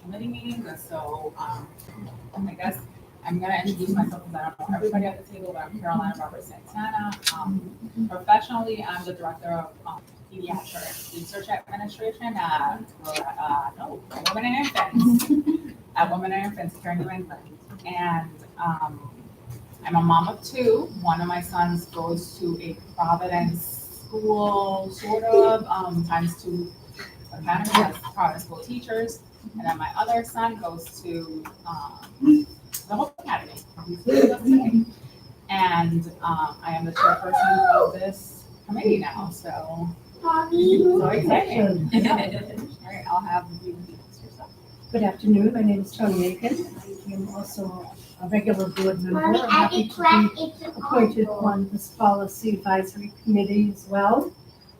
committee meetings, and so I guess I'm gonna introduce myself because I don't know everybody at the table, but I'm Carolina Robert Santana. Professionally, I'm the director of pediatric research administration at Women and Infants at Women and Infants here in New England, and I'm a mom of two. One of my sons goes to a Providence school, sort of, times two academy as Providence school teachers. And then my other son goes to the Hope Academy. He's here with us today. And I am the chairperson of this committee now, so exciting. All right, I'll have you introduce yourself. Good afternoon. My name is Tony Aiken. I am also a regular board member. I'm happy to be appointed on this policy advisory committee as well.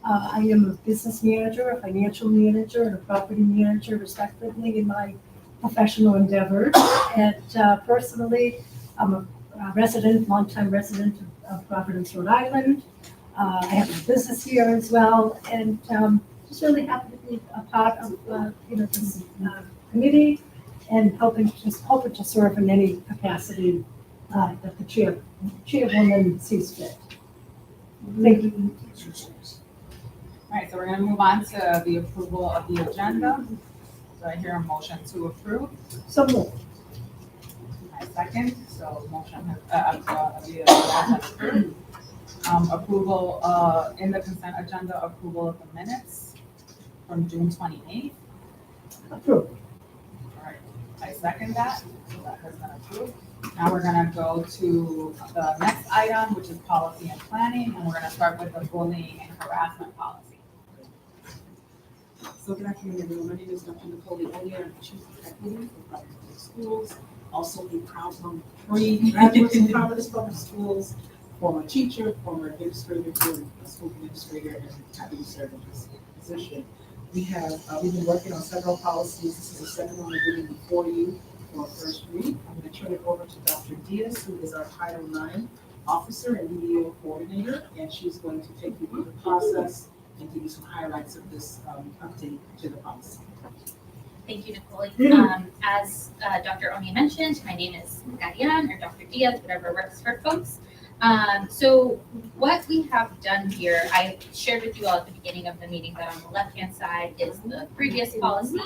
I am a business manager, a financial manager, and a property manager, respectively, in my professional endeavors. And personally, I'm a resident, longtime resident of Providence, Rhode Island. I have a business here as well, and just really happy to be a part of this committee and hoping to serve in any capacity that the chairwoman sees fit. Thank you. All right, so we're gonna move on to the approval of the agenda. Do I hear a motion to approve? So moved. I second, so motion has, the agenda is approved. Approval, in the consent agenda, approval of the minutes from June 28th. Approved. All right, I second that, so that has been approved. Now we're gonna go to the next item, which is policy and planning, and we're gonna start with the bullying and harassment policy. So good afternoon, everyone. My name is Dr. Nicole Ollier. I'm the Chief Executive for Providence Public Schools. Also a proud mom of 3 graduates of Providence Public Schools, former teacher, former administrator, current school administrator, and happy to serve in this position. We've been working on several policies. This is the second one we're doing before you for first read. I'm going to turn it over to Dr. Diaz, who is our Title IX officer and EDO coordinator, and she's going to take you through the process and give you some highlights of this update to the policy. Thank you, Nicole. As Dr. Oni mentioned, my name is Gadian or Dr. Diaz, whatever works for folks. So what we have done here, I shared with you all at the beginning of the meeting that on the left-hand side is the previous policy,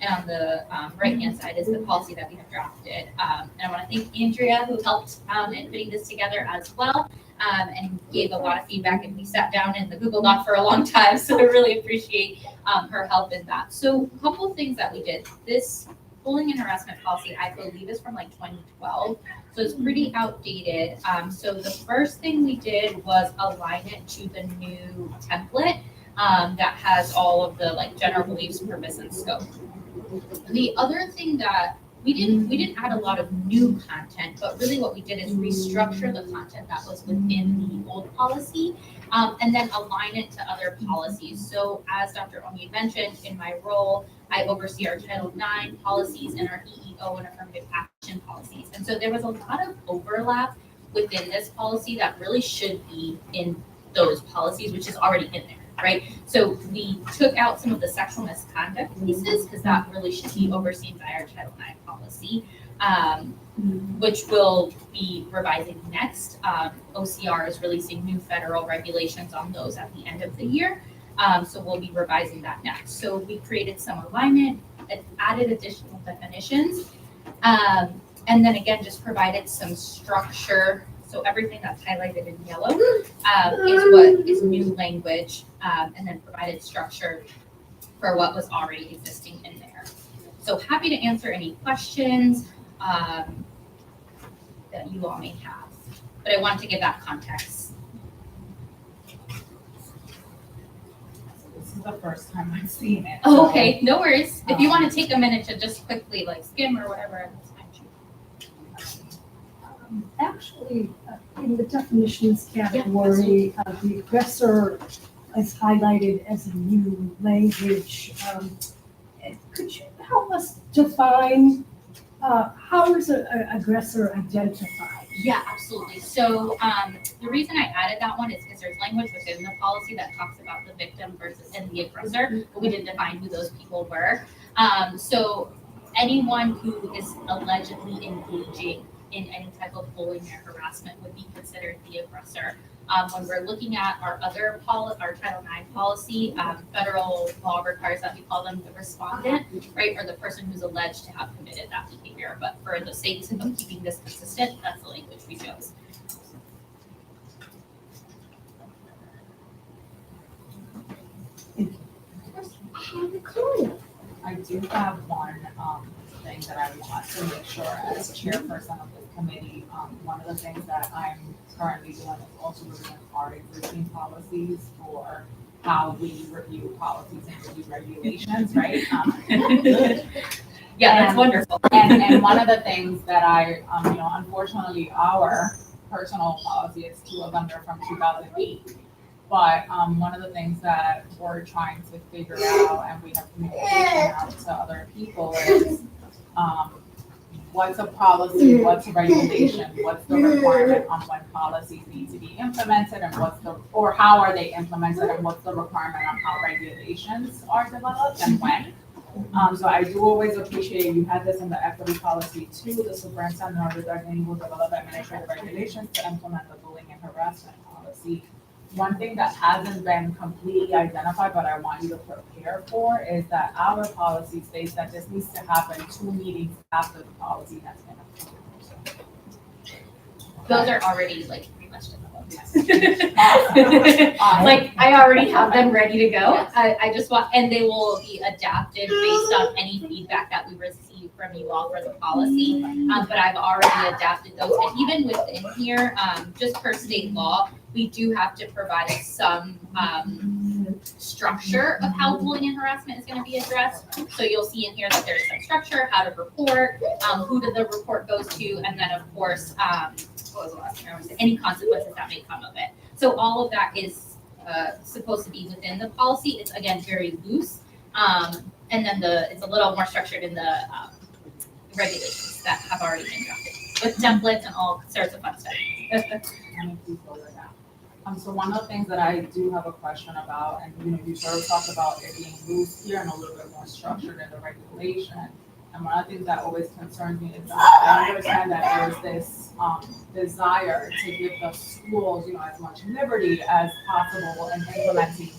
and on the right-hand side is the policy that we have drafted. And I want to thank Andrea, who helped in putting this together as well. And gave a lot of feedback, and we sat down in the Google Doc for a long time, so I really appreciate her help in that. So a couple of things that we did. This bullying and harassment policy, I believe, is from like 2012, so it's pretty outdated. So the first thing we did was align it to the new template that has all of the like general beliefs, purpose, and scope. The other thing that we didn't add a lot of new content, but really what we did is restructure the content that was within the old policy, and then align it to other policies. So as Dr. Oni mentioned, in my role, I oversee our Title IX policies and our EEO and affirmative action policies. And so there was a lot of overlap within this policy that really should be in those policies, which is already in there. Right, so we took out some of the sexual misconduct pieces because that really should be overseen by our Title IX policy, which we'll be revising next. OCR is releasing new federal regulations on those at the end of the year, so we'll be revising that next. So we created some alignment, added additional definitions, and then again just provided some structure. So everything that's highlighted in yellow is what is new language, and then provided structure for what was already existing in there. So happy to answer any questions that you all may have, but I wanted to give that context. This is the first time I've seen it. Oh, okay, no worries. If you want to take a minute to just quickly like skim or whatever, that's fine too. Actually, in the definitions category, the aggressor is highlighted as a new language. Could you help us define how is an aggressor identified? Yeah, absolutely. So the reason I added that one is because there's language within the policy that talks about the victim versus and the aggressor, but we didn't define who those people were. So anyone who is allegedly engaging in any type of bullying or harassment would be considered the aggressor. When we're looking at our other our Title IX policy, federal law requires that we call them the respondent, right, or the person who's alleged to have committed that behavior. But for the sake of keeping this consistent, that's the language we chose. I do have one thing that I want to make sure as chairperson of this committee. One of the things that I'm currently doing is also reviewing our existing policies for how we review policies and review regulations, right? Yeah, that's wonderful. And one of the things that I, unfortunately, our personal policy is to a vendor from 2008. But one of the things that we're trying to figure out, and we have communication out to other people, is what's a policy, what's a regulation, what's the requirement on when policies need to be implemented, and or how are they implemented, and what's the requirement on how regulations are developed and when. So I do always appreciate, you had this in the equity policy too, the superintendent or the designated will develop administrative regulations to implement the bullying and harassment policy. One thing that hasn't been completely identified, but I want you to prepare for, is that our policy states that this needs to happen 2 meetings after the policy has been approved. Those are already like pretty much in the book. Awesome. Like I already have them ready to go. I just want, and they will be adapted based on any feedback that we receive from you all for the policy. But I've already adapted those, and even within here, just per state law, we do have to provide some structure of how bullying and harassment is going to be addressed. So you'll see in here that there's some structure, how to report, who the report goes to, and then of course, what was the last thing I was saying? Any consequences that may come of it. So all of that is supposed to be within the policy. It's again very loose, and then it's a little more structured in the regulations that have already been drafted with templates and all sorts of fun stuff. So one of the things that I do have a question about, and you sort of talked about it being loose here and a little bit more structured in the regulation. And one of the things that always concerns me is that I understand that there's this desire to give the schools, as much liberty as possible in implementing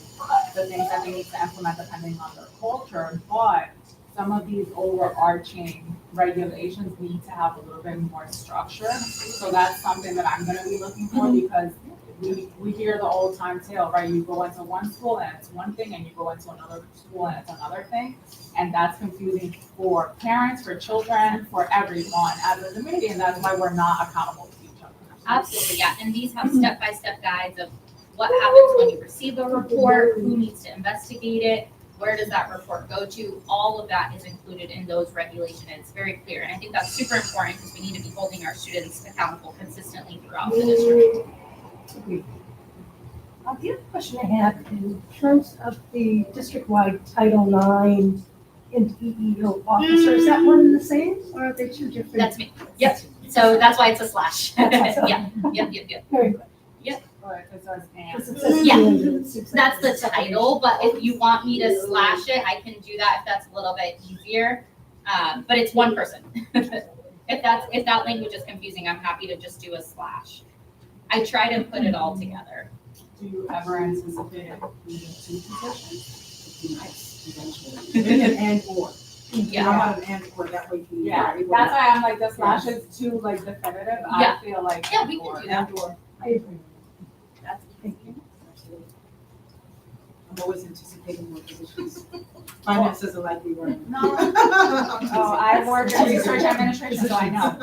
the things that they need to implement depending on their culture. But some of these overarching regulations need to have a little bit more structure. So that's something that I'm going to be looking for, because we hear the old time tale, right? You go into one school and it's one thing, and you go into another school and it's another thing. And that's confusing for parents, for children, for everyone as a community. And that's why we're not accountable to each other. Absolutely, yeah. And these have step-by-step guides of what happens when you receive a report, who needs to investigate it, where does that report go to? All of that is included in those regulations. It's very clear. And I think that's super important because we need to be holding our students accountable consistently throughout the district. The other question I have, in terms of the district-wide Title IX and EEO officer, is that one and the same, or are they two different? That's me. Yep. So that's why it's a slash. That's awesome. Yep. Very good. But it says and. Because it says Yeah. and it seems like That's the there's separation. title, but if you want me to slash it, I can do that if that's a little bit easier. But it's one person. If that language is confusing, I'm happy to just do a slash. I try to put it all together. Do you ever anticipate it being 2 positions? It'd be nice eventually. And or. Yeah. How about an and or, that way you. Yeah, that's why I'm like, the slash is too like definitive. Yeah. I feel like. Yeah, we can do that. And or. I agree. That's thinking. Absolutely. I'm always anticipating more positions. Finances are like we were. No. Oh, I work in research administration, so I know.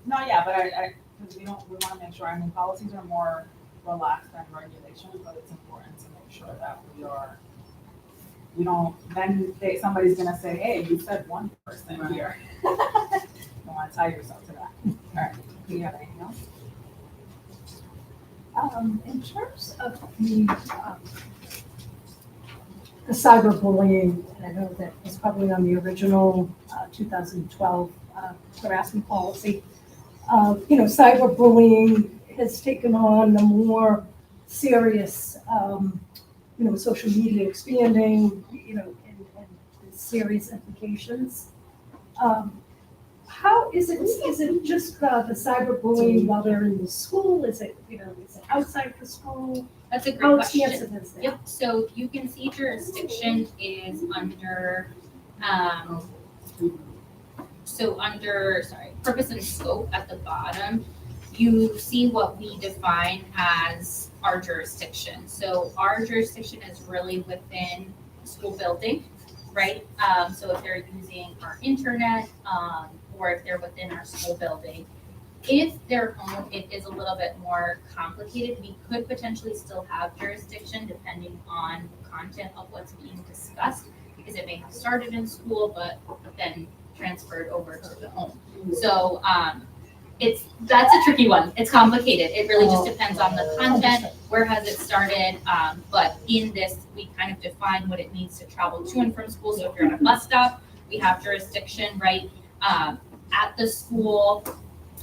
No, yeah, but I, because we want to make sure, policies are more relaxed than regulations, but it's important to make sure that we don't, then somebody's gonna say, hey, you said one person here. You want to tie yourself to that. All right, do you have anything else? In terms of the cyberbullying, and I know that was probably on the original 2012 harassment policy. Cyberbullying has taken on a more serious, social media expanding, and serious implications. How is it just the cyberbullying while they're in the school? Is it, is it outside the school? That's a great How question. expansive is that? Yep, so you can see jurisdiction is under, purpose and scope at the bottom, you see what we define as our jurisdiction. So our jurisdiction is really within school building, right? So if they're using our internet, or if they're within our school building. If they're home, it is a little bit more complicated. We could potentially still have jurisdiction depending on the content of what's being discussed, because it may have started in school, but then transferred over to the home. So that's a tricky one. It's complicated. It really just depends on the content. Where has it started? But in this, we kind of define what it means to travel to and from school. So if you're at a bus stop, we have jurisdiction, right? At the school,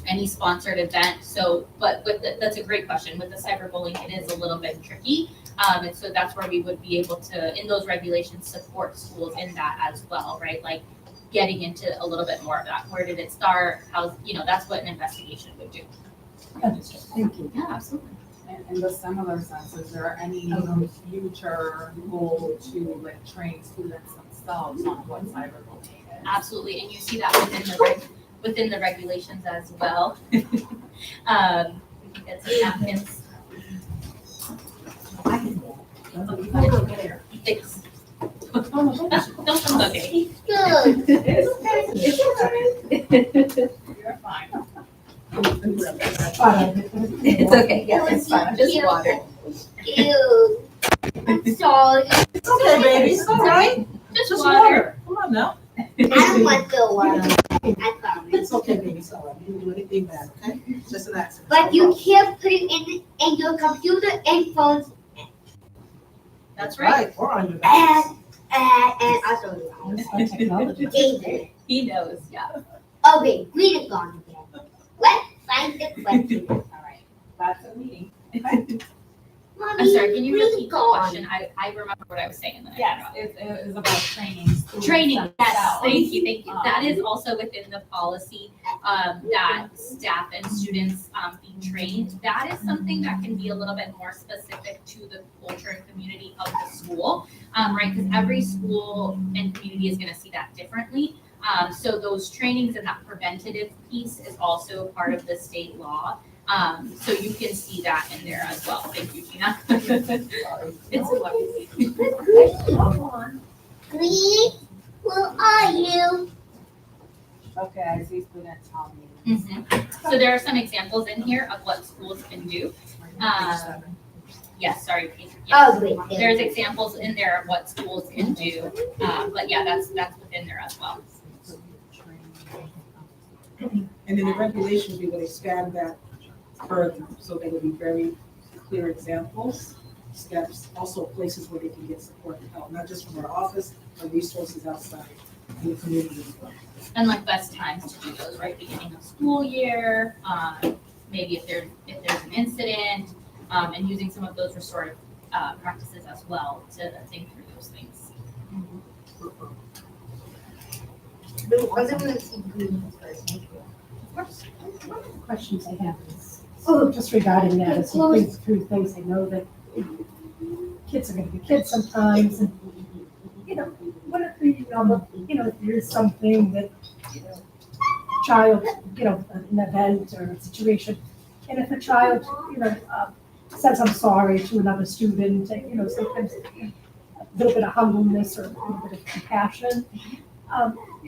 any sponsored event. So, but that's a great question. With the cyberbullying, it is a little bit tricky. And so that's where we would be able to, in those regulations, support schools in that as well, right? Like getting into a little bit more of that. Where did it start? How's, that's what an investigation would do. Understood. Thank you. Yeah, absolutely. In the similar sense, is there any future goal to like train students themselves on what cyberbullying is? Absolutely, and you see that within the regulations as well. We can get some napkins. Thanks. Don't okay. Good. It's okay. You're fine. It's okay. Yes, it's fine. Just water. Ew. I'm sorry. It's okay, baby. It's all right. Just water. Come on now. I don't want the water. I promise. It's okay, baby. It's all right. You didn't do anything bad, okay? Just an accident. But you can't put it in your computer and phones That's right. Or on your back. and also It's our technology. either. He knows. Yeah. Okay, green is gone again. Let's find the question. All right, that's a meeting. Mommy, I'm sorry. Can you green repeat the gone. question? I remember what I was saying. And then I Yes, forgot. it is about training. students Training, yes, themselves. thank you. That is also within the policy, that staff and students, be trained. That is something that can be a little bit more specific to the culture and community of the school, right? Because every school and community is gonna see that differently. So those trainings and that preventative piece is also part of the state law. So you can see that in there as well. Thank you, Gina. It's lovely. Green, where are you? Okay, I see students telling me. So there are some examples in here of what schools can do. Yes, sorry, Peter. Yes. Oh, wait. There's examples in there of what schools can do. But yeah, that's within there as well. And in the regulations, we would expand that further, so there would be very clear examples, steps, also places where they can get support and help, not just from our office, but resources outside in the community as well. And like best times to do those, right? Beginning of school year, maybe if there's an incident, and using some of those restorative practices as well to think through those things. I'm gonna see green first. One of the questions I have is, just regarding that, as you think through things, I know that kids are gonna be kids sometimes, and, what if if there's something that, child, an event or a situation, and if a child, says I'm sorry to another student, sometimes a little bit of humbleness or a little bit of compassion,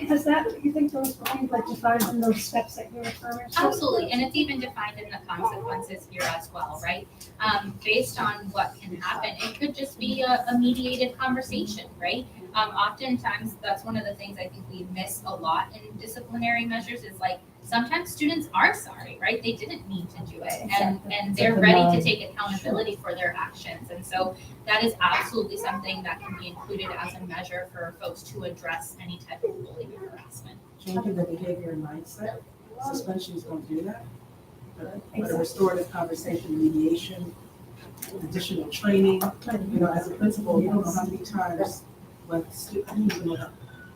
has that, do you think those would be like defined in those steps that you're referring to? Absolutely, and it's even defined in the consequences here as well, right? Based on what can happen, it could just be a mediated conversation, right? Oftentimes, that's one of the things I think we miss a lot in disciplinary measures is like, sometimes students are sorry, right? They didn't mean to do it, and they're ready to take accountability for their actions. And so that is absolutely something that can be included as a measure for folks to address any type of bullying or harassment. Changing the behavior and mindset, suspension is going to do that. But a restorative conversation, mediation, additional training, as a principal, you don't know how many times when students,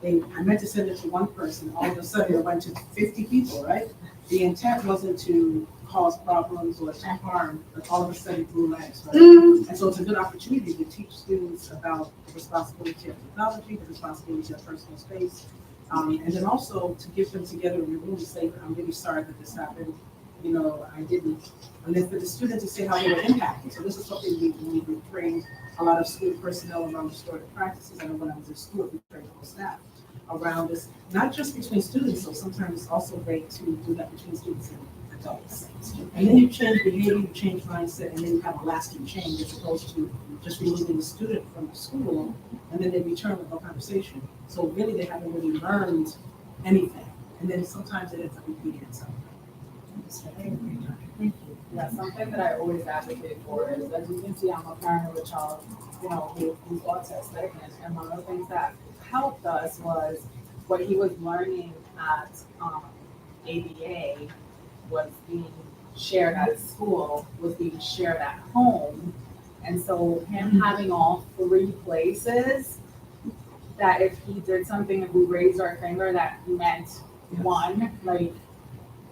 I meant to send it to one person, all of a sudden it went to 50 people, right? The intent wasn't to cause problems or to harm, but all of a sudden it blew legs, right? And so it's a good opportunity to teach students about the responsibility of technology, the responsibility of personal space, and then also to give them together in the room to say, I'm really sorry that this happened, I didn't. And then for the students to say how they were impacted. So this is something we trained a lot of school personnel around restorative practices. I know when I was in school, we trained all staff around this, not just between students, so sometimes it's also great to do that between students and adults. And then you change behavior, you change mindset, and then you have a lasting change as opposed to just removing the student from the school and then they return with no conversation. So really they haven't really learned anything. And then sometimes it ends up repeating itself. Thank you. Yeah, something that I always advocate for is, as you can see, I'm a parent of a child, who's autistic, and one of the things that helped us was what he was learning at ABA was being shared at school, was being shared at home. And so him having all three places, that if he did something, if we raised our finger, that meant one, like,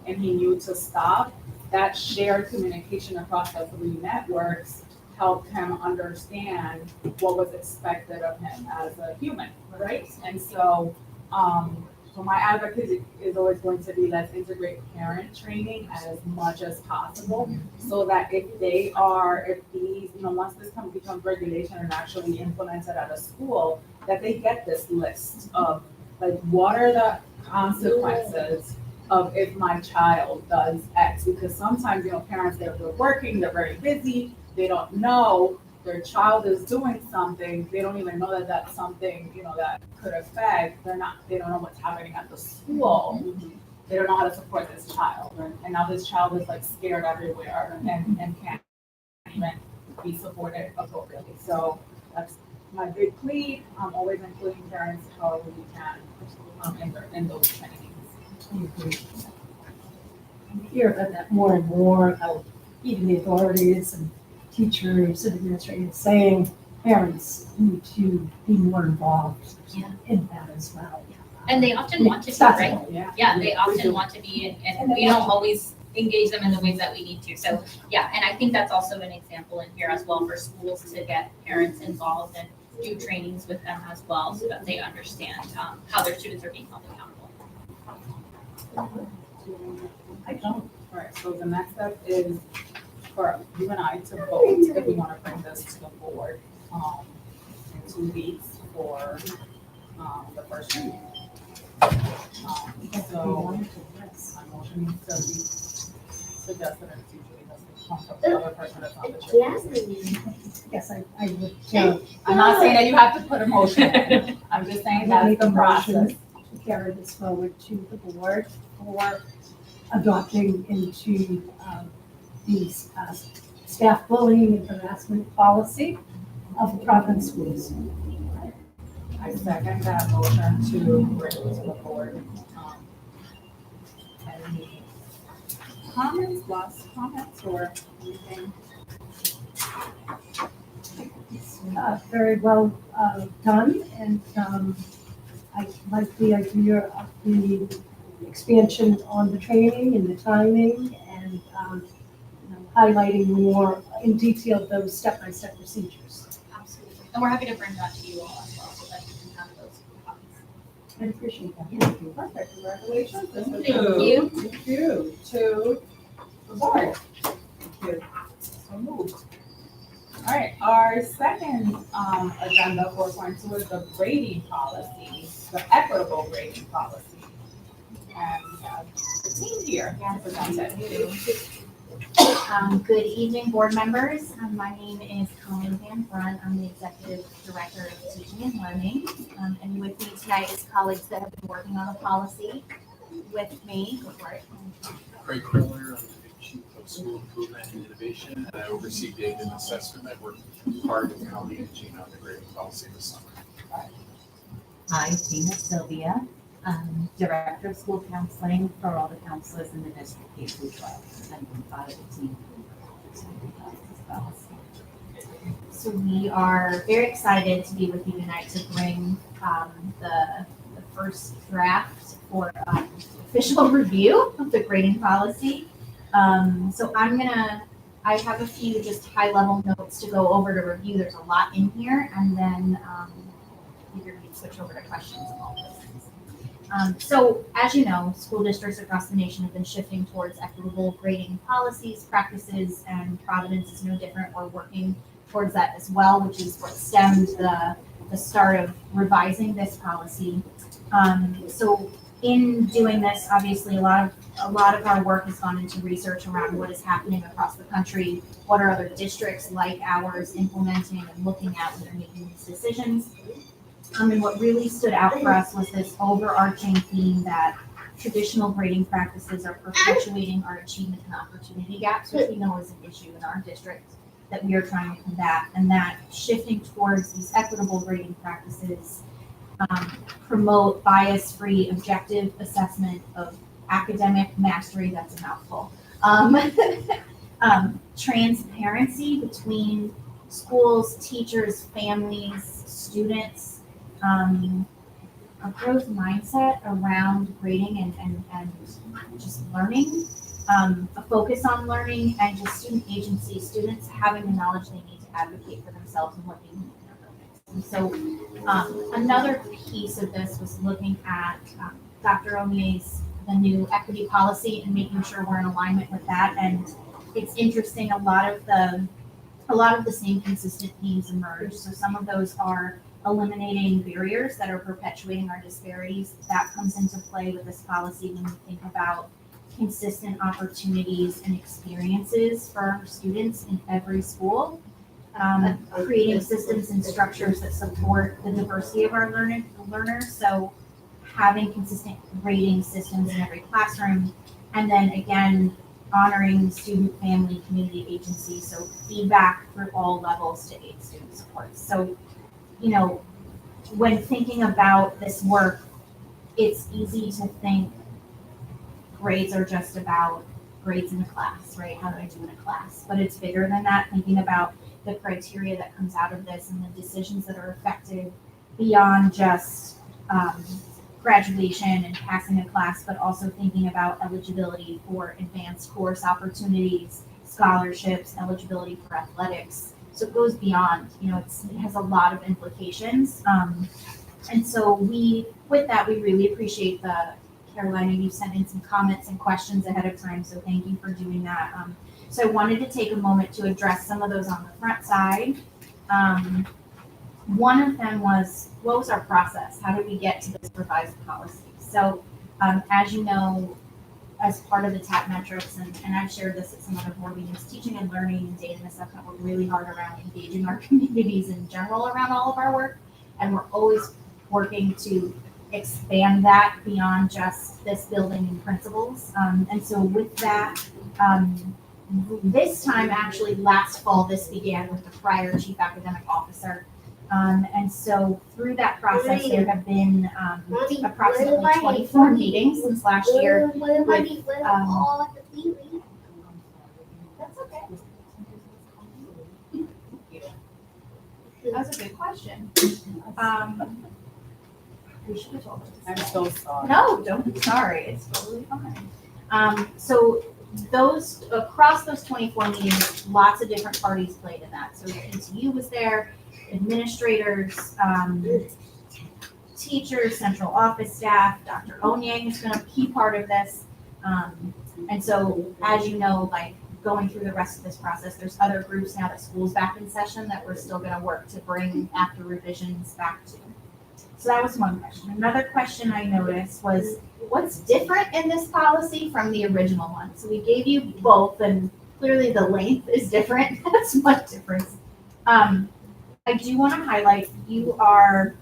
and he knew to stop, that shared communication across the three networks helped him understand what was expected of him as a human, right? And so, so my advocacy is always going to be, let's integrate parent training as much as possible, so that if these, once this becomes regulation and actually implemented at a school, that they get this list of, like, what are the consequences of if my child does X, because sometimes, parents, they're working, they're very busy, they don't know their child is doing something, they don't even know that that's something, that could affect, they don't know what's happening at the school, they don't know how to support this child, and now this child is like scared everywhere and can't even be supported appropriately. So that's my big plea, always including parents however we can, in those trainings. I hear about that more and more, how even the authorities and teachers and administrators saying parents need to be more involved in that as well. And they often want to be, right? Yeah, they often want to be, and we don't always engage them in the ways that we need to. So, yeah, and I think that's also an example in here as well for schools to get parents involved and do trainings with them as well, so that they understand how their students are being held accountable. I don't. All right, so the next step is for you and I to vote if we want to bring this to the board in 2 weeks for the first reading. So my motion needs to be suggested, and it's usually has to come from the other person that's on the chair. Yes, I would. I'm not saying that you have to put a motion in. I'm just saying that's the process. To carry this forward to the board for adopting into the staff bullying and harassment policy of the Providence schools. I second that motion to bring it to the board. Any comments, last comments, or anything? Very well done, and I like the idea of the expansion on the training and the timing, and highlighting more in detail those step-by-step procedures. Absolutely. And we're happy to bring that to you all as well, so that you can have those copies. I appreciate that. Thank you. Perfect. Congratulations. Thank you. Thank you to the board. Thank you. So moved. All right, our second agenda 4.2 is the grading policy, the equitable grading policy. And we have the team here to present it. Good evening, board members. My name is Colleen Van Brunt. I'm the Executive Director of Teaching and Learning. And with me tonight is colleagues that have been working on the policy with me. Go for it. Craig Kriller, I'm the Chief of School Improvement and Innovation, and I oversee data and assessment. I work hard with Colleen and Gina on the grading policy this summer. Hi, Gina Sylvia, Director of School Counseling for all the counselors in the district K through 12. I'm part of the team as well. So we are very excited to be with you tonight to bring the first draft for official review of the grading policy. So I have a few just high-level notes to go over to review. There's a lot in here, and then either we switch over to questions and all those things. So as you know, school districts across the nation have been shifting towards equitable grading policies, practices, and Providence is no different. We're working towards that as well, which is what stemmed the start of revising this policy. So in doing this, obviously a lot of our work has gone into research around what is happening across the country, what are other districts like ours implementing and looking at when they're making these decisions. And what really stood out for us was this overarching theme that traditional grading practices are perpetuating our achievement and opportunity gaps, which we know is an issue in our district that we are trying to combat, and that shifting towards these equitable grading practices promote bias-free objective assessment of academic mastery, that's a mouthful, transparency between schools, teachers, families, students, a growth mindset around grading and just learning, a focus on learning, and just student agency, students having the knowledge they need to advocate for themselves and what they need in their learning. And so another piece of this was looking at Dr. Onye's, the new equity policy, and making sure we're in alignment with that. And it's interesting, a lot of the same consistent themes emerge. So some of those are eliminating barriers that are perpetuating our disparities. That comes into play with this policy when we think about consistent opportunities and experiences for our students in every school, creating systems and structures that support the diversity of our learners. So having consistent grading systems in every classroom, and then again, honoring student, family, community agency, so feedback through all levels to aid student support. So, you know, when thinking about this work, it's easy to think grades are just about grades in a class, right? How do I do in a class? But it's bigger than that, thinking about the criteria that comes out of this and the decisions that are affected beyond just graduation and passing a class, but also thinking about eligibility for advanced course opportunities, scholarships, eligibility for athletics. So it goes beyond, you know, it has a lot of implications. And so with that, we really appreciate Carolina, you sent in some comments and questions ahead of time, so thank you for doing that. So I wanted to take a moment to address some of those on the front side. One of them was, what was our process? How did we get to this revised policy? So as you know, as part of the TAP metrics, and I've shared this at some other board meetings, teaching and learning and data and stuff, that we're really hard around engaging our communities in general around all of our work. And we're always working to expand that beyond just this building and principles. And so with that, this time, actually last fall, this began with the prior chief academic officer. And so through that process, there have been approximately 24 meetings since last year. That's okay. That's a good question. We should have told them. I'm so sorry. No, don't be sorry. It's totally fine. So across those 24 meetings, lots of different parties played in that. So PTU was there, administrators, teachers, central office staff. Dr. Onyang has been a key part of this. And so, as you know, like going through the rest of this process, there's other groups now that school's back in session that we're still going to work to bring after revisions back to. So that was one question. Another question I noticed was, what's different in this policy from the original one? So we gave you both, and clearly the length is different. That's one difference. I do want to highlight, you are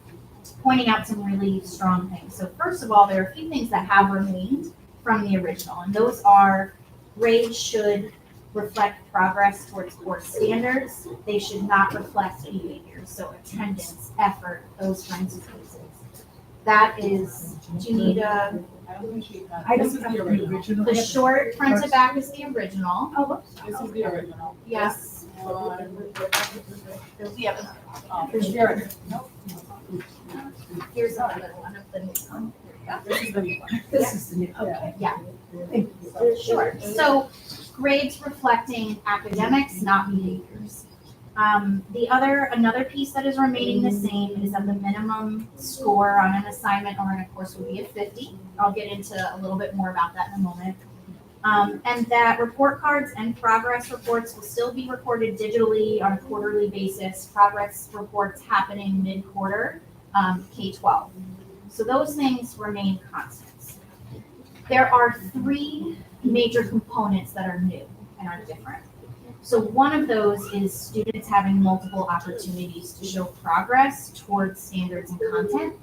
pointing out some really strong things. So first of all, there are a few things that have remained from the original, and those are grades should reflect progress towards course standards. They should not reflect behaviors, so attendance, effort, those kinds of pieces. That is, do you need a, I don't think she got. I This don't is have the the original. original. the short front to back is the original. Oh, whoops. This is the original. Yes. One, We have there's the original. Nope. Here's another one of the new one. This is the new one. This is the new, okay. Yeah. Thank you. Sure. So grades reflecting academics, not behaviors. Another piece that is remaining the same is that the minimum score on an assignment or in a course would be a 50. I'll get into a little bit more about that in a moment. And that report cards and progress reports will still be recorded digitally on a quarterly basis. Progress reports happening mid-quarter, K-12. So those things remain constants. There are three major components that are new and are different. So one of those is students having multiple opportunities to show progress towards standards and content.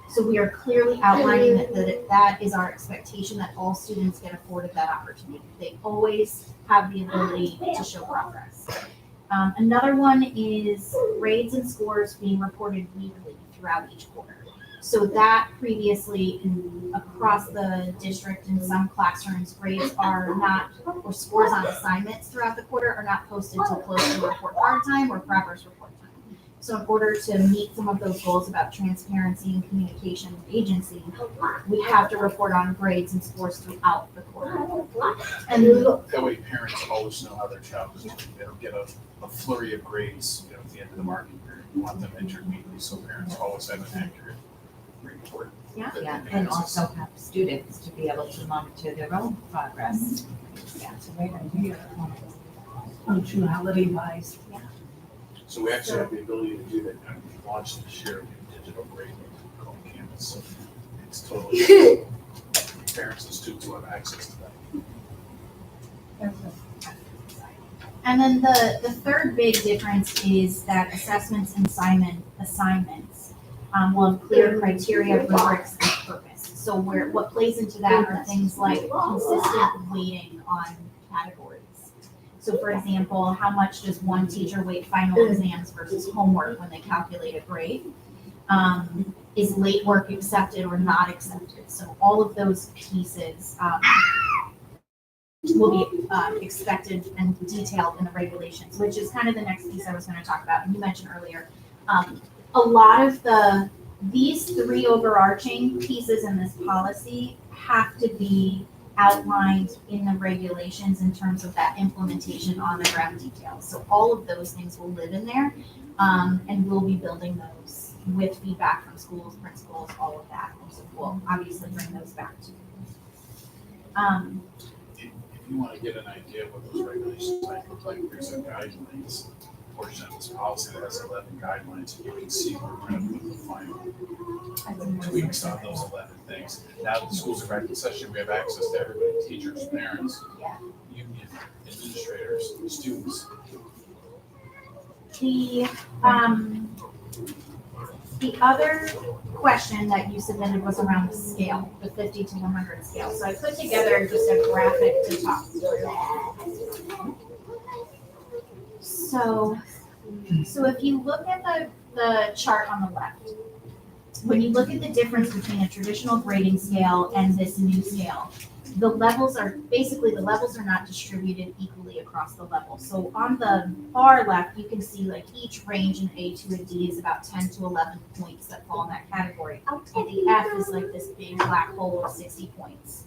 So we are clearly outlining that is our expectation, that all students get afforded that opportunity. They always have the ability to show progress. Another one is grades and scores being reported weekly throughout each quarter. So that previously across the district in some classrooms, grades are not, or scores on assignments throughout the quarter are not posted till close to report card time or progress report time. So in order to meet some of those goals about transparency and communication with agency, we have to report on grades and scores throughout the quarter. And That way parents always know how their child is doing. They don't get a flurry of grades, at the end of the marking period. You want them entered weekly, so parents always have an accurate report. Yeah. that Yeah, they and can access. also have students to be able to monitor their own progress. Yeah, it's a great idea. Functionality wise. So we actually have the ability to do that. We launched this year a digital grade called Canvas. So it's totally parents and students will have access to that. And then the third big difference is that assessments and assignments will have clear criteria, rubrics, and purpose. So what plays into that are things like consistent weighting on categories. So for example, how much does one teacher weight final exams versus homework when they calculate a grade? Is late work accepted or not accepted? So all of those pieces will be expected and detailed in the regulations, which is kind of the next piece I was going to talk about. And you mentioned earlier, a lot of these three overarching pieces in this policy have to be outlined in the regulations in terms of that implementation on the ground details. So all of those things will live in there, and we'll be building those with feedback from schools, principals, all of that. So we'll obviously bring those back to you. If you want to get an idea of what those regulations like, there's a guidelines portion of this policy that has 11 guidelines, and you can see where we're going to put the final tweaks on those 11 things. Now that the schools are back in session, we have access to everybody, teachers, parents, union, administrators, students. The other question that you submitted was around the scale, the 50 to 100 scale. So I put together just a graphic to talk through. So if you look at the chart on the left, when you look at the difference between a traditional grading scale and this new scale, the levels are not distributed equally across the levels. So on the far left, you can see like each range in A to a D is about 10 to 11 points that fall in that category. And the F is like this big black hole of 60 points.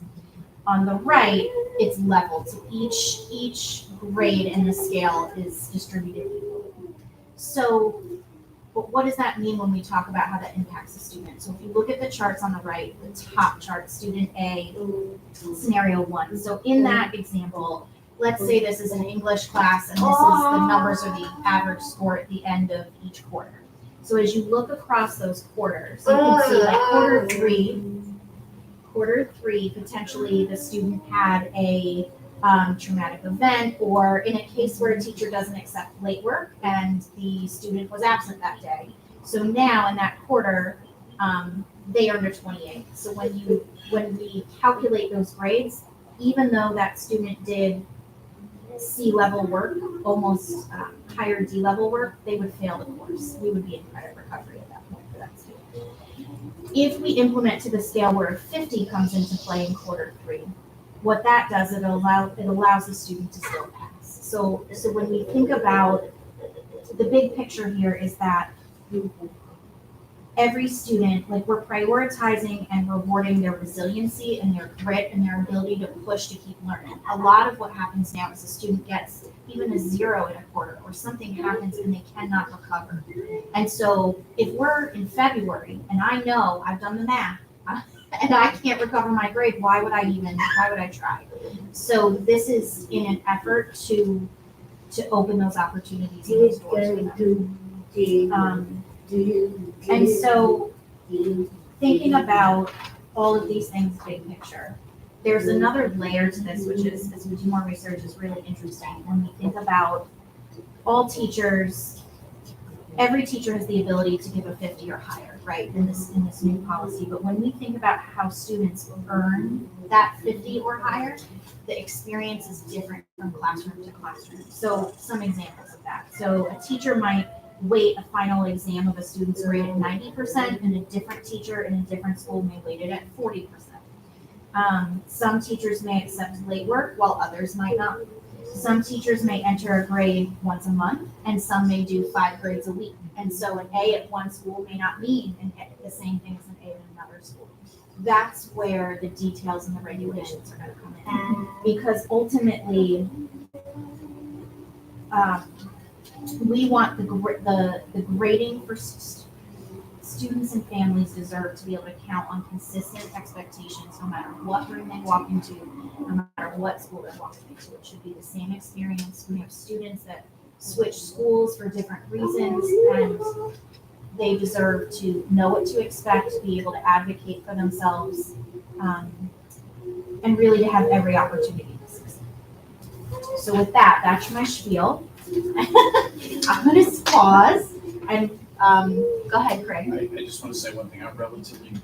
On the right, it's leveled. So each grade in the scale is distributed equally. So, but what does that mean when we talk about how that impacts the student? So if you look at the charts on the right, the top chart, student A, scenario 1. So in that example, let's say this is an English class and this is the numbers or the average score at the end of each quarter. So as you look across those quarters, you can see like quarter three, potentially the student had a traumatic event, or in a case where a teacher doesn't accept late work and the student was absent that day. So now in that quarter, they earned a 28. So when we calculate those grades, even though that student did C-level work, almost higher D-level work, they would fail the course. We would be in credit recovery at that point for that student. If we implement to the scale where a 50 comes into play in quarter 3, what that does, it allows the student to still pass. So when we think about the big picture here is that every student, like we're prioritizing and rewarding their resiliency and their grit and their ability to push to keep learning. A lot of what happens now is a student gets even a 0 in a quarter or something happens and they cannot recover. And so if we're in February and I know I've done the math and I can't recover my grade, why would I try? So this is in an effort to open those opportunities and those doors for them. And so thinking about all of these things big picture, there's another layer to this, which is, as we do more research, is really interesting. When we think about all teachers, every teacher has the ability to give a 50 or higher, right, in this new policy. But when we think about how students earn that 50 or higher, the experience is different from classroom to classroom. So some examples of that. So a teacher might weight a final exam of a student's grade at 90%, and a different teacher in a different school may weight it at 40%. Some teachers may accept late work while others might not. Some teachers may enter a grade once a month, and some may do 5 grades a week. And so an A at one school may not mean the same thing as an A at another school. That's where the details and the regulations are going to come in, because ultimately, we want the grading for students and families deserve to be able to count on consistent expectations no matter what room they walk into, no matter what school they're walking into. It should be the same experience. We have students that switch schools for different reasons, and they deserve to know what to expect, be able to advocate for themselves, and really to have every opportunity to succeed. So with that, that's my spiel. I'm going to pause and go ahead, Craig. I just want to say one thing. I'm relatively new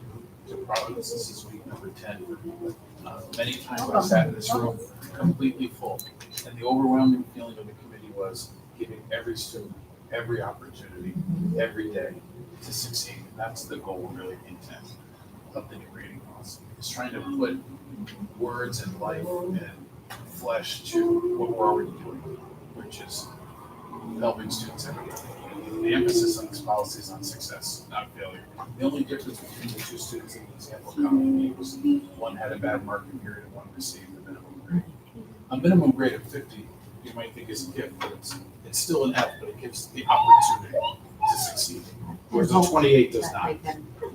to Providence. This is week number 10 for me. Many times I sat in this room completely full, and the overwhelming feeling of the committee was giving every student every opportunity, every day to succeed. And that's the goal, really, intent of the new grading policy. Is trying to put words and life and flesh to what we're already doing, which is helping students every day. The emphasis on this policy is on success, not failure. The only difference between the two students in the example coming was one had a bad marking period and one received the minimum grade. A minimum grade of 50, you might think is a gift, but it's still an F, but it gives the opportunity to succeed. Whereas a 28 does not.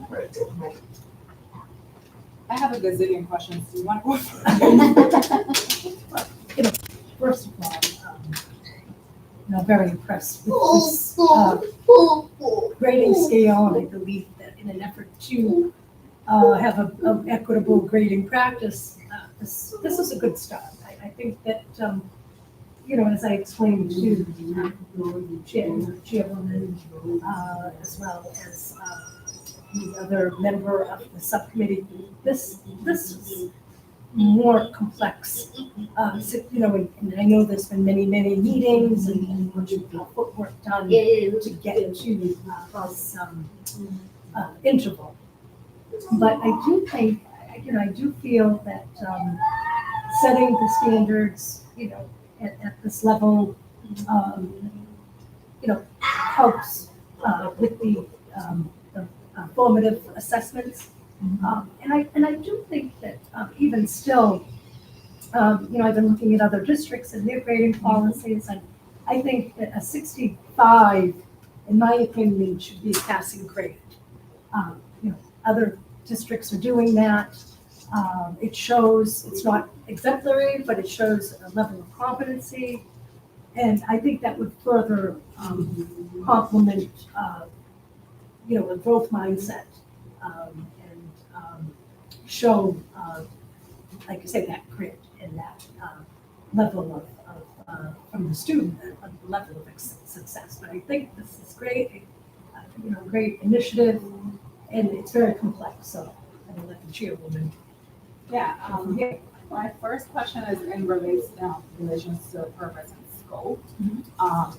Right. I have a gazillion questions. Do you want to go first? First of all, I'm very impressed with this grading scale, and I believe that in an effort to have an equitable grading practice, this is a good start. I think that, as I explained to Chairwoman, as well as the other member of the subcommittee, this is more complex. And I know there's been many meetings and much footwork done to get to this interval. But I do think, I do feel that setting the standards, at this level, helps with the formative assessments. And I do think that even still, I've been looking at other districts and their grading policies, and I think that a 65, in my opinion, should be a passing grade. Other districts are doing that. It shows, it's not exemplary, but it shows a level of competency. And I think that would further complement, a growth mindset, and show, like I say, that grit and that level of from the student, a level of success. But I think this is great, great initiative, and it's very complex. So I will let the chairwoman. Yeah, my first question is in relation to purpose and scope.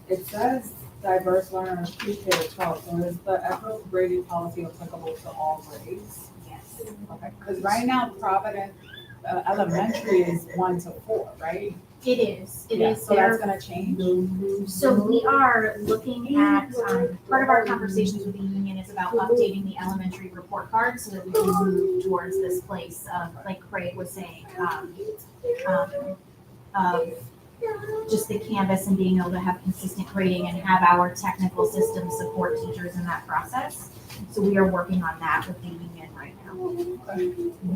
It says diverse learners pre-K to 12, so is the equitable grading policy applicable to all grades? Yes. Okay, because right now Providence elementary is 1 to 4, right? It is So that's there. gonna change? So we are looking at, part of our conversations with the union is about updating the elementary report card so that we can move towards this place of, like Craig was saying, of just the Canvas and being able to have consistent grading and have our technical systems support teachers in that process. So we are working on that with the union right now. You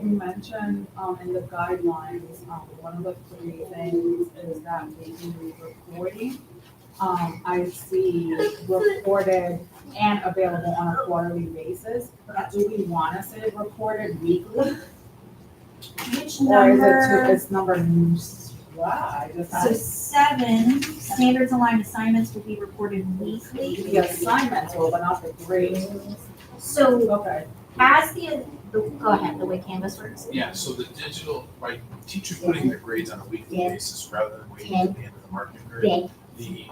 mentioned, in the guidelines, one of the three things is that we do reporting. I see reported and available on a quarterly basis. Do we wanna say reported weekly? Which Or is it number? it's number, wow, I just So had 7, standards aligned assignments will be reported weekly. the assignments, but not the grades. So Okay. as go ahead, the way Canvas works. Yeah, so the digital, by teachers putting their grades on a weekly basis rather than waiting at the end of the marking period, the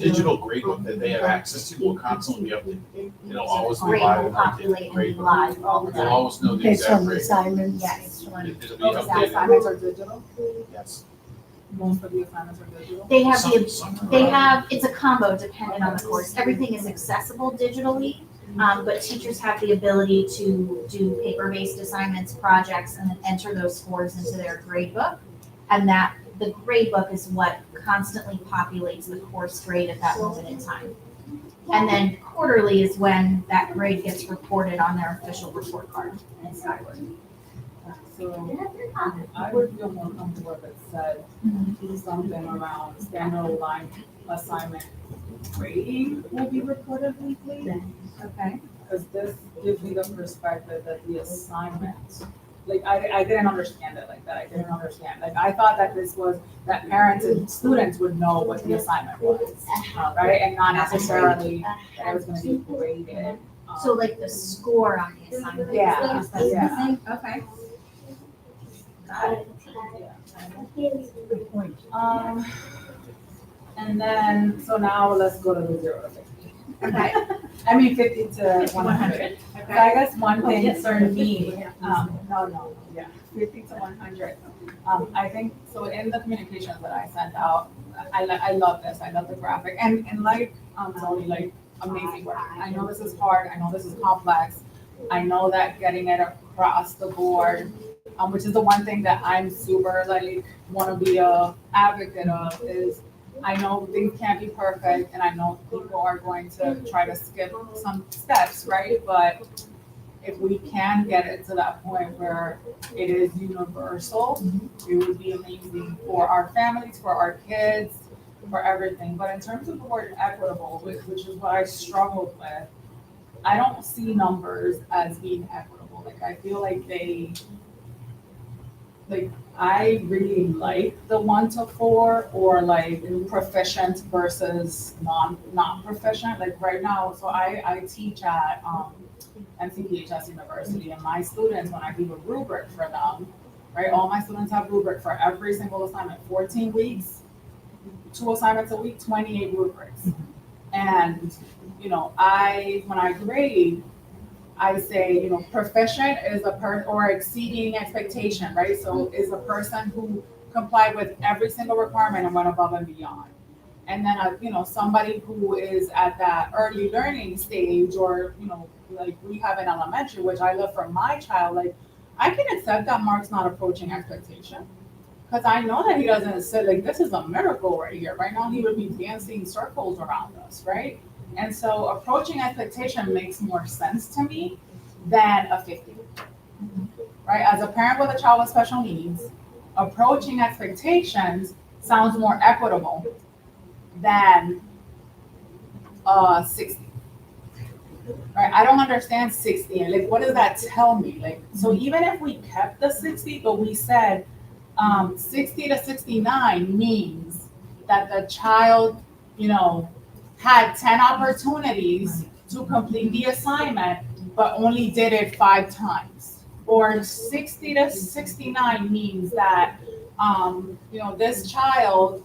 digital gradebook that they have access to will constantly be updated. It'll always be Grade live will and populate and be updated. live all the You'll time. always know the Based exact on the grade. assignments. Yes. It'll be The updated, assignments are digital? yes. Most of the assignments are digital? They have Some they are- have, it's a combo dependent on the course. Everything is accessible digitally, but teachers have the ability to do paper-based assignments, projects, and then enter those scores into their grade book. And that, the grade book is what constantly populates the course grade at that moment in time. And then quarterly is when that grade gets reported on their official report card in Skyward. So I would feel more comfortable if it said something around standard line assignment grading will be reported weekly. Okay. Because this gives me the perspective that the assignment, like, I didn't understand it like that. I didn't understand. Like, I thought that this was, that parents and students would know what the assignment was, right? And not necessarily that it was gonna be graded. So like the score on the assignment. Yeah, Is that what yeah. you're saying? Okay. Got it. Good point. And then, so now let's go to the 0 to 50. Okay. I mean, 50 to 100. So I guess one thing yes, for sorry. me, yeah, 50 to 100. I think, so in the communications that I sent out, I love this, I love the graphic, and like, Tony, like, amazing work. I know this is hard, I know this is complex, I know that getting it across the board, which is the one thing that I'm super, like, wanna be a advocate of, is I know things can't be perfect, and I know people are going to try to skip some steps, right? But if we can get it to that point where it is universal, it would be amazing for our families, for our kids, for everything. But in terms of the word equitable, which is what I struggled with, I don't see numbers as being equitable. Like, I feel like I really like the 1 to 4, or like proficient versus not proficient. Like right now, so I teach at NCPHS University, and my students, when I do a rubric for them, right, all my students have rubric for every single assignment, 14 weeks, 2 assignments a week, 28 rubrics. And, when I grade, I say, proficient is a or exceeding expectation, right? So is a person who complied with every single requirement and went above and beyond. And then, somebody who is at that early learning stage, or, like we have in elementary, which I love for my child, like, I can accept that Mark's not approaching expectation. Because I know that he doesn't say, like, this is a miracle right here. Right now, he would be dancing circles around us, right? And so approaching expectation makes more sense to me than a 50, right? As a parent with a child with special needs, approaching expectations sounds more equitable than 60, right? I don't understand 60, and like, what does that tell me? Like, so even if we kept the 60, but we said 60 to 69 means that the child, had 10 opportunities to complete the assignment, but only did it 5 times. Or 60 to 69 means that, this child,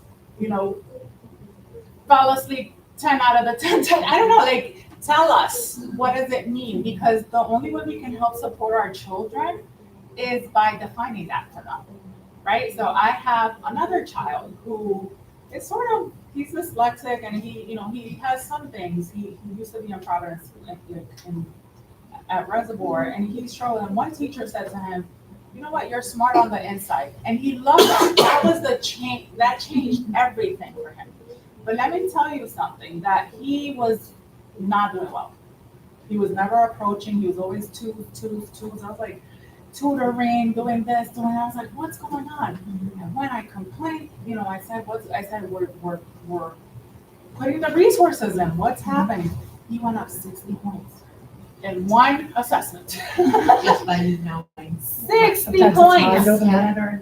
fell asleep 10 out of the 10 times. I don't know, like, tell us, what does it mean? Because the only way we can help support our children is by defining that for them. right? So I have another child who is sort of, he's dyslexic and he has some things. He used to be in Providence, at Reservoir, and he's struggling. And one teacher said to him, "You know what? You're smart on the inside," and he loved that. That was the change. That changed everything for him. But let me tell you something, that he was not doing well. He was never approaching. He was always twos. I was like, tutoring, doing this, doing that. I was like, what's going on? And when I complained, I said, we're putting the resources in. What's happening? He went up 60 points in one assessment. Just by knowing. 60 Sometimes it's hard points. to matter.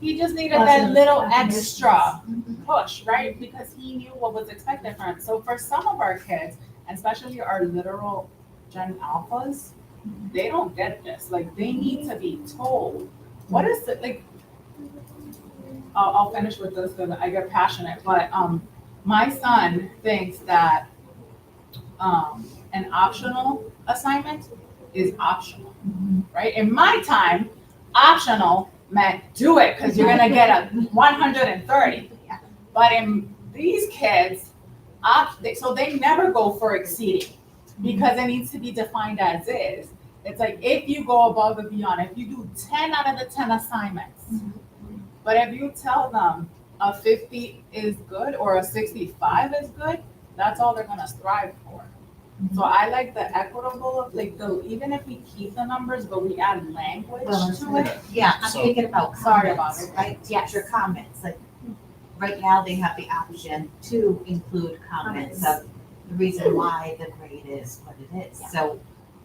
He just needed that Positive little affirmations. extra push, right? Because he knew what was expected from him. So for some of our kids, especially our literal Gen Alphas, they don't get this. Like, they need to be told. What is it? Like, I'll finish with this because I get passionate. But my son thinks that an optional assignment is optional, right? In my time, optional meant do it because you're gonna get a 130. But in these kids, so they never go for exceeding because it needs to be defined as is. It's like if you go above and beyond, if you do 10 out of the 10 assignments, but if you tell them a 50 is good or a 65 is good, that's all they're gonna strive for. So I like the equitable of even if we keep the numbers, but we add language to it. Yeah, I'm So- thinking about Sorry about comments, it. right? Teacher comments, like, right now they have the option to include comments of the reason why the grade is what it is. Yeah. So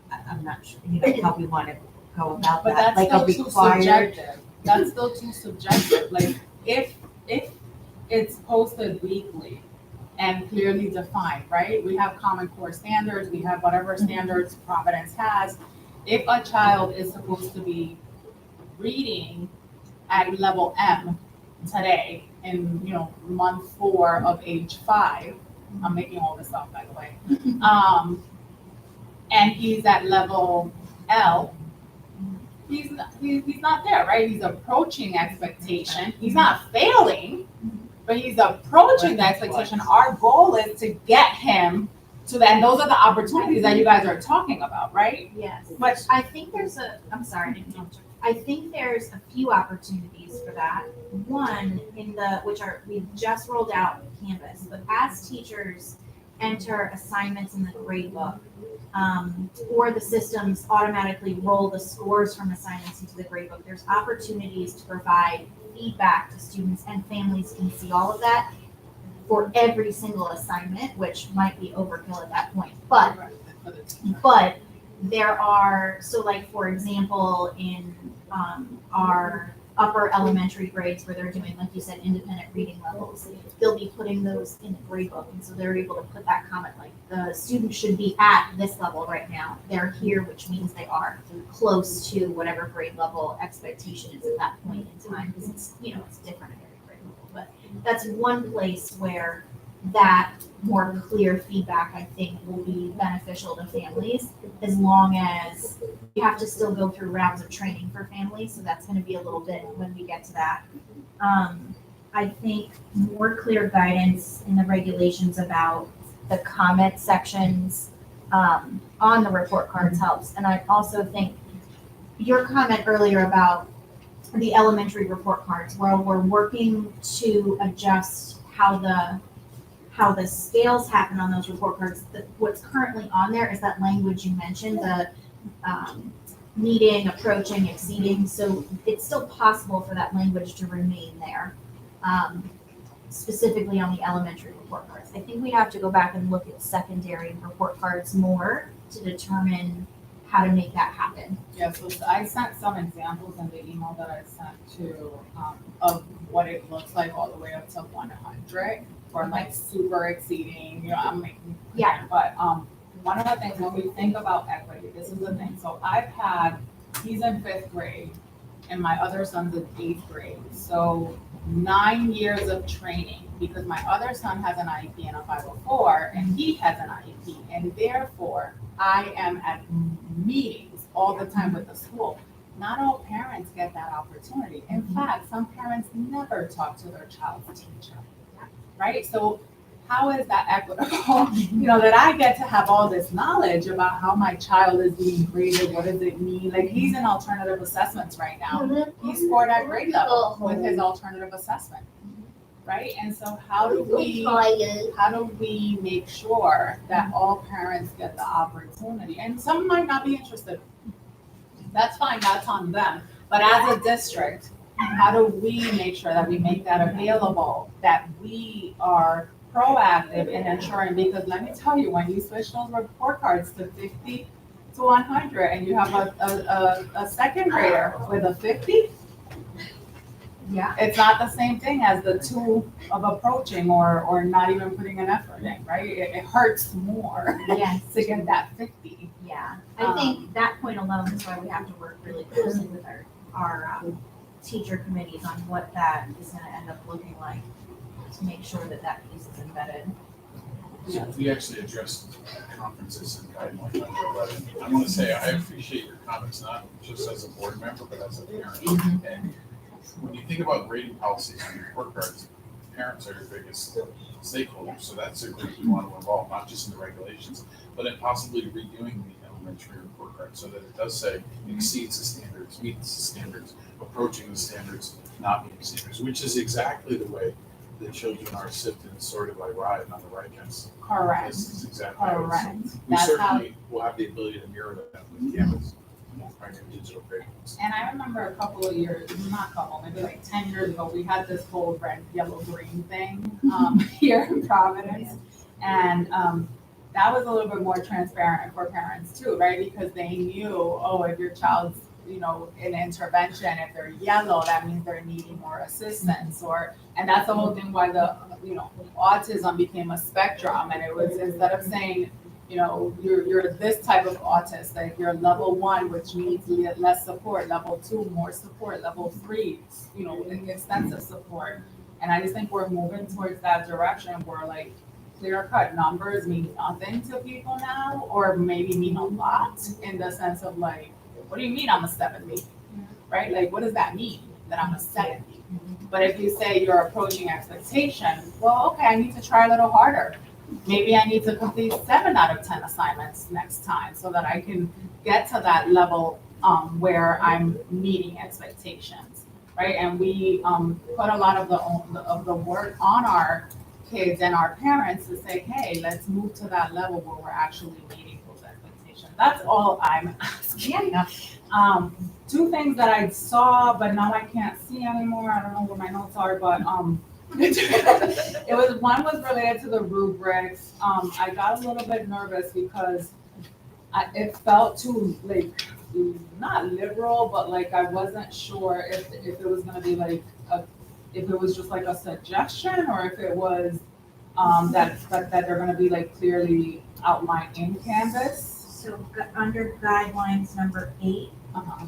I'm not sure, how we want to go about But that, that's like a still too required. subjective. That's still too subjective. Like if it's posted weekly and clearly defined, right? We have Common Core standards, we have whatever standards Providence has. If a child is supposed to be reading at level M today in, month 4 of age 5, I'm making all this up, by the way. And he's at level L, he's not there, right? He's approaching expectation. He's not failing, but he's approaching the expectation. Our goal is to get him to that. And those are the opportunities that you guys are talking about, right? Yes, But I think I'm sorry, I didn't interrupt. I think there's a few opportunities for that. One, we've just rolled out Canvas, but as teachers enter assignments in the grade book, or the systems automatically roll the scores from assignments into the grade book, there's opportunities to provide feedback to students, and families can see all of that for every single assignment, which might be overkill at that point. But there are, so like, for example, in our upper elementary grades where they're doing, like you said, independent reading levels, they'll be putting those in the grade book. And so they're able to put that comment, like, the student should be at this level right now. They're here, which means they are close to whatever grade level expectation is at that point in time, because it's, it's different at every grade level. But that's one place where that more clear feedback, I think, will be beneficial to families, as long as you have to still go through rounds of training for families. So that's going to be a little bit when we get to that. I think more clear guidance in the regulations about the comment sections on the report cards helps. And I also think your comment earlier about the elementary report cards, where we're working to adjust how the scales happen on those report cards. What's currently on there is that language you mentioned, the meeting, approaching, exceeding. So it's still possible for that language to remain there, specifically on the elementary report cards. I think we have to go back and look at secondary report cards more to determine how to make that happen. yeah, so I sent some examples in the email that I sent to of what it looks like all the way up to 100. Or like super exceeding, I'm making, Yeah. But one of the things when we think about equity, this is the thing. So he's in 5th grade, and my other son's in 8th grade. So 9 years of training, because my other son has an IEP and a 504, and he has an IEP, and therefore I am at meetings all the time with the school. not all parents get that opportunity. In fact, some parents never talk to their child's teacher, right? So how is that equitable? That I get to have all this knowledge about how my child is being graded, what does it mean? Like, he's in alternative assessments right now. He scored at grade level with his alternative assessment, right? And so how do we make sure that all parents get the opportunity? And some might not be interested. That's fine, that's on them. But as a district, how do we make sure that we make that available, that we are proactive in ensuring? Because let me tell you, when you switch those report cards to 50 to 100 and you have a second grader with a 50, Yeah. it's not the same thing as the two of approaching or not even putting an effort in, right? It hurts more Yes. to get that 50. Yeah, I think that point alone is why we have to work really closely with our teacher committees on what that is gonna end up looking like, to make sure that that piece is embedded. So we actually addressed conferences and guidelines under 11. I want to say I appreciate your comments, not just as a board member, but as a parent. And when you think about grading policies and report cards, parents are your biggest stakeholders. So that's a group we want to involve, not just in the regulations, but in possibly reviewing the elementary report card so that it does say exceeds the standards, meets the standards, approaching the standards, not meeting standards, which is exactly the way the children are sifted and sorted by RIDE on the right hand side. Correct. This is exactly how it's. Correct. We That's how. certainly will have the ability to mirror that with Canvas, our new digital gradings. And I remember a couple of years, not a couple, maybe like 10 years ago, we had this whole red, yellow, green thing here in Providence. And that was a little bit more transparent for parents too, right? Because they knew, oh, if your child's, in intervention, if they're yellow, that means they're needing more assistance. And that's the whole thing why the, autism became a spectrum. And it was, instead of saying, you're this type of autist, like you're level 1, which needs less support, level 2, more support, level 3, extensive support. And I just think we're moving towards that direction where like clear-cut numbers mean nothing to people now, or maybe mean a lot in the sense of like, what do you mean I'm a 70? Right? Like, what does that mean that I'm a 70? But if you say you're approaching expectation, well, okay, I need to try a little harder. Maybe I need to complete 7 out of 10 assignments next time so that I can get to that level where I'm meeting expectations, right? And we put a lot of the work on our kids and our parents to say, hey, let's move to that level where we're actually meeting those expectations. That's all I'm asking. Two things that I saw, but now I can't see anymore. I don't know where my notes are, but one was related to the rubrics. I got a little bit nervous because it felt too like not liberal, but like I wasn't sure if it was gonna be like if it was just like a suggestion or if it was that they're gonna be like clearly outlined in Canvas. So under guidelines number 8 Uh-huh.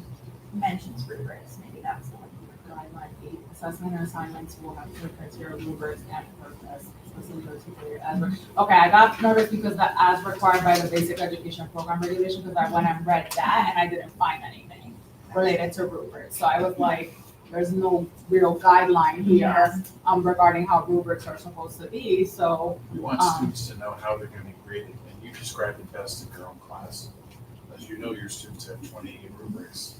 mentions rubrics, maybe that's the one. Guideline 8, assessment and assignments will have clear criteria, rubrics, and purpose. Specifically articulated as okay, I got nervous because that as required by the basic education program regulation, because I went and read that and I didn't find anything related to rubrics. So I was like, there's no real guideline here regarding how rubrics are supposed to be. So We want students to know how they're going to be graded, and you described it best in your own class. As you know, your students have 28 rubrics.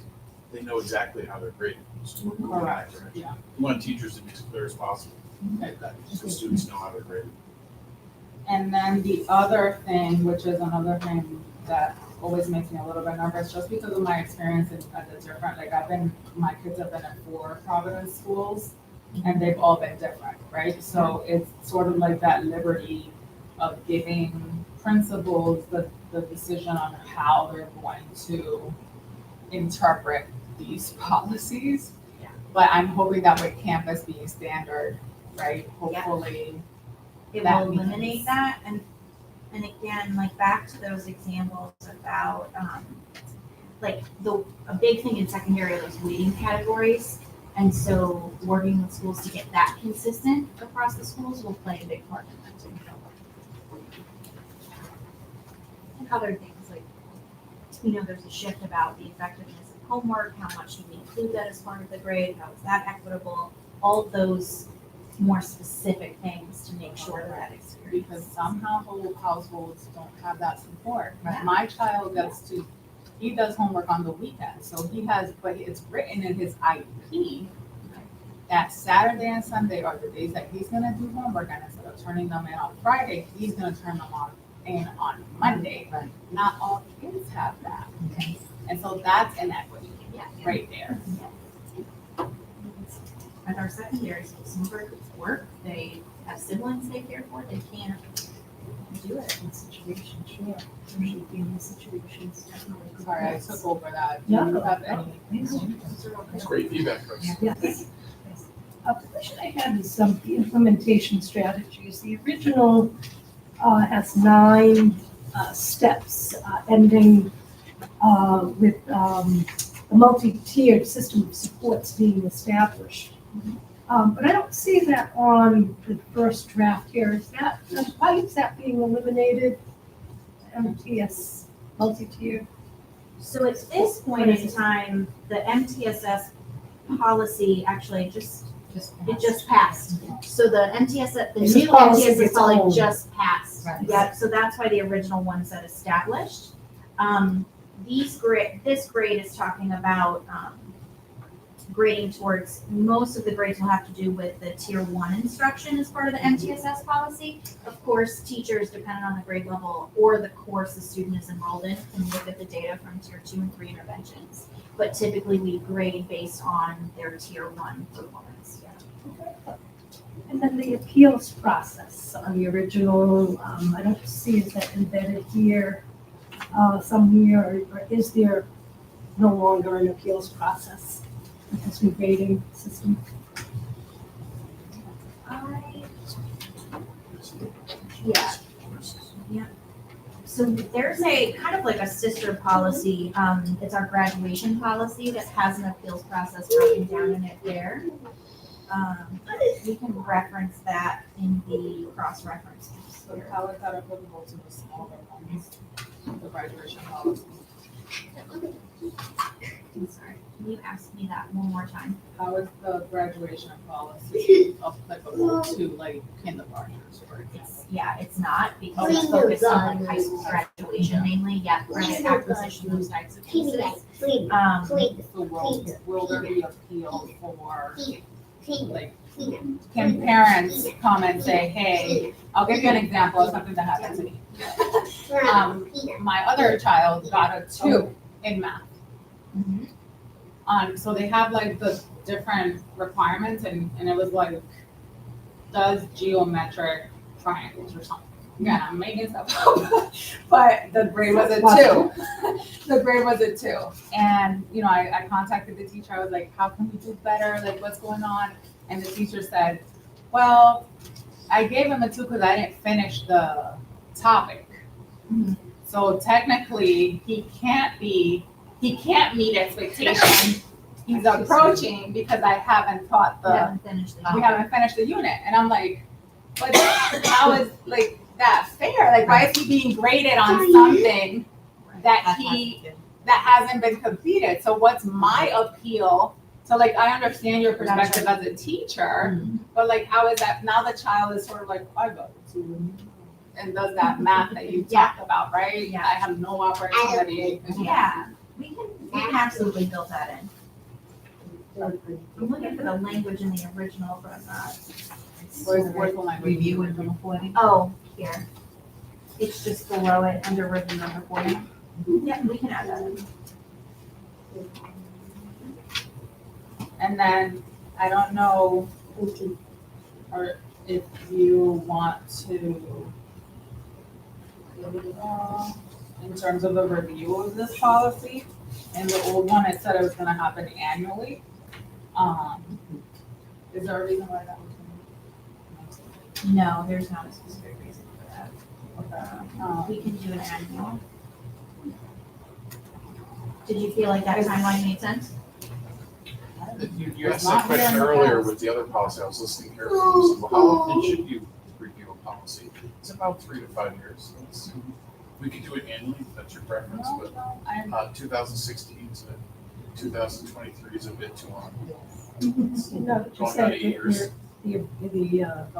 They know exactly how they're graded. So we're moving in that direction. yeah. We want teachers to be as clear as possible, so students know how they're graded. And then the other thing, which is another thing that always makes me a little bit nervous, just because of my experience at the different, like my kids have been in 4 Providence schools and they've all been different, right? So it's sort of like that liberty of giving principals the decision on how they're going to interpret these policies. Yeah. But I'm hoping that with Canvas being standard, right, hopefully. It That will means- eliminate that, and again, like back to those examples about, like a big thing in secondary are those weighting categories. And so working with schools to get that consistent across the schools will play a big part in that too. And other things like, there's a shift about the effectiveness of homework, how much do we include that as part of the grade, how is that equitable? All of those more specific things to make sure that experience. Because some households don't have that support. Right. My child he does homework on the weekend, so but it's written in his IEP that Saturday and Sunday are the days that he's gonna do homework, and instead of turning them in on Friday, he's gonna turn them in on Monday. Right. Not all kids have that, Okay. and so that's inequity Yeah. right there. At our secondary schools, some of our kids work, they have siblings they care for, they can't do it. In situations, sure. There should be in situations, definitely. Sorry, I took over that. Do No. you have any? That's great feedback, Chris. Yes. Yes. A question I had is the implementation strategies. The original has 9 steps, ending with a multi-tiered system of supports being established. But I don't see that on the first draft here. Why is that being eliminated? MTS, multi-tiered? So at this point in time, the MTSS policy actually it just passed. So the MTSS, the It's a new policy of MTSS its policy own. just passed. Right. Yeah, so that's why the original one said established. This grade is talking about, grading towards, most of the grades will have to do with the tier 1 instruction as part of the MTSS policy. Of course, teachers, depending on the grade level or the course the student is enrolled in, can look at the data from tier 2 and 3 interventions. But typically we grade based on their tier 1 performance. And then the appeals process on the original, I don't see is that embedded here somewhere, or is there no longer an appeals process with this new grading system? So there's a kind of like a sister policy, it's our graduation policy that has an appeals process broken down in it there. We can reference that in the cross-reference. So how is that applicable to the smaller ones, the graduation policy? I'm sorry, can you ask me that one more time? How is the graduation policy applicable to like kindergartners, for example? It's not, because it's focused on like high school graduation mainly, credit acquisition, those types of Please, pieces. please, please, So will there be appeal for, please. like, can parents come and say, hey, I'll give you an example of something that happened to me. My other child got a 2 in math. So they have like the different requirements and it was like, does geometric triangles or something. Again, I'm making stuff up, but the grade was a 2. The grade was a 2. And, I contacted the teacher. I was like, how can we do better? Like, what's going on? And the teacher said, well, I gave him a 2 because I didn't finish the topic. So technically, he can't meet expectations. He's approaching because I haven't taught we haven't finished the unit. And I'm like, but how is like that fair? Like, why is he being graded on something that hasn't been completed? So what's my appeal? So like, I understand your perspective as a teacher, but like, how is that now the child is sort of like, I got it too, and does that math that you talked about, right? Yeah. I have no opportunity. Yeah, we can absolutely build that in. I'm looking for the language in the original, but I'm not. Where's the language? Review and reporting. Oh, here. It's just below it, under review and reporting. Yeah, we can add that in. And then, I don't know, or if you want to, in terms of the review of this policy, in the old one, it said it was gonna happen annually. Is there a reason why that was? No, there's not a specific reason for that. Okay. We can do an annual. Did you feel like that timeline made sense? You asked that question earlier with the other policy. I was listening carefully. You said, well, how often should you review a policy? It's about 3 to 5 years. We could do it annually, if that's your preference, but 2016 is 2023 is a bit too long. No, Going just on say 8 years. The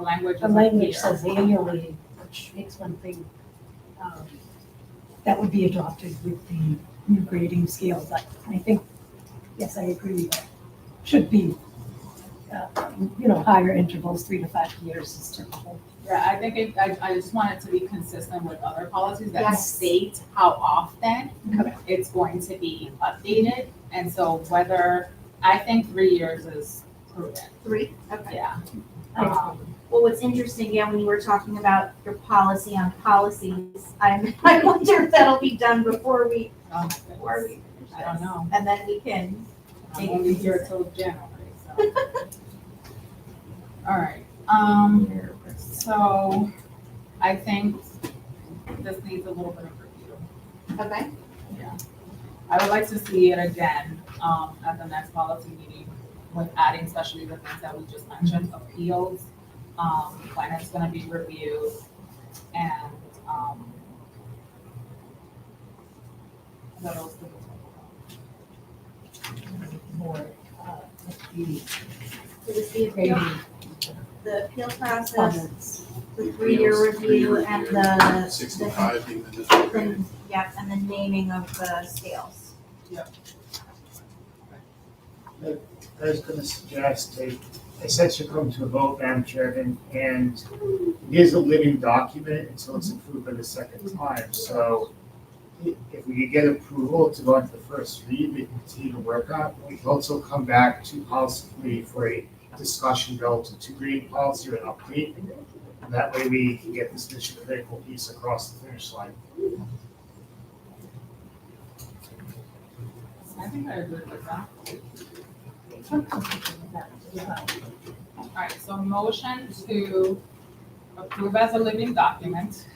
language the is language here. says annually, which makes one thing, that would be adopted with the new grading scales. I think, yes, I agree, that should be, higher intervals, 3 to 5 years is typical. Yeah, I think I just want it to be consistent with other policies that Yes. state how often Correct. it's going to be updated. And so I think 3 years is prudent, 3? Okay. yeah. I- Well, what's interesting, yeah, when you were talking about your policy on policies, I wonder if that'll be done before we Oh my before goodness. we finish I don't this. know. And then we can, I'm only here till January, so. All right, so I think this needs a little bit of review. okay, Yeah. I would like to see it again, at the next policy meeting with adding especially the things that we just mentioned, appeals, when it's gonna be reviewed and, what else do we talk about? More, the it was the appeal, grading the appeal process, comments. the 3-year review, and the, 65 being the district rating. yeah, and the naming of the scales. I was gonna suggest I said should come to a vote, Madam Chairman, and it is a living document until it's approved by the second time, so if we could get approval to go into the first read, we can continue to work on it. We can also come back to policy committee for a discussion relative to grading policy or an update. And that way we can get this mission critical piece across the finish line. I think I agree with that. All right, so motion to approve as a living document.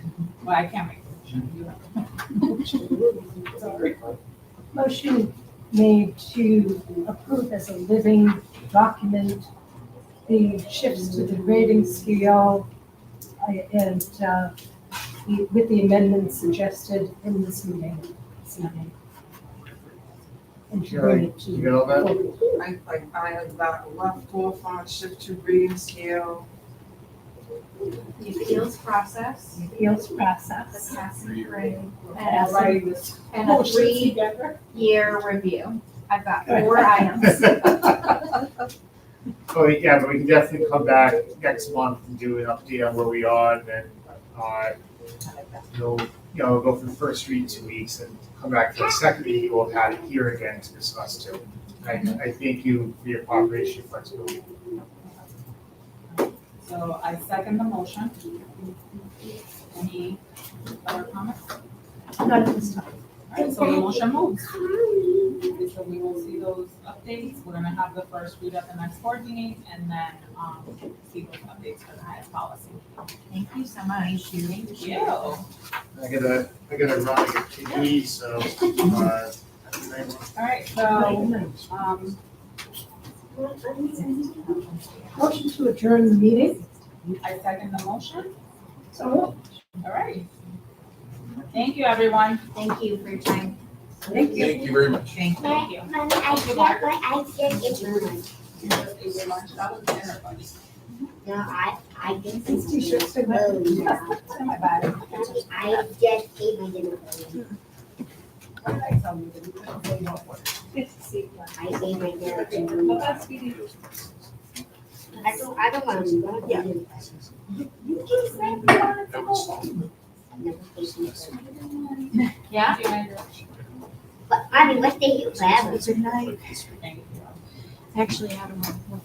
Well, I can't make a motion. You have. Sorry. Motion made to approve as a living document the shifts to the grading scale and with the amendments suggested in this meeting. And to bring it to. You got all that? I have got left off on shift to grading scale. The appeals process, The appeals the process. passing grade, All right, this and a motion together. 3-year review. I've got 4 items. Oh, yeah, but we can definitely come back next month and do an update on where we are, and then, we'll go for the first read 2 weeks and come back for the second read, we'll have it here again to discuss too. I thank you for your cooperation and flexibility. So I second the motion. Any other comments? Not at this time. All right, so the motion moves. Okay, so we will see those updates. We're gonna have the first read at the next board meeting and then, see those updates for the highest policy. Thank you so much. Thank you. I gotta run, I get TV, so, All right, so, Motion to adjourn the meeting. I second the motion. So, All right. Thank you, everyone. Thank you for your time. thank you. Thank you very much. Thank you. Mommy, I just ate lunch. You just ate your lunch. That was dinner, buddy. No, I just. These t-shirts are Oh, good. no. My bad. I just ate my dinner. What did I tell you? That you couldn't say no more? Good to see you. I ate my dinner. Bye-bye, sweetie. I don't want to. Yeah. You just said you wanted to That go was home. Yeah? But, I mean, let's stay here forever. Good night. Thank you. Actually, I don't know.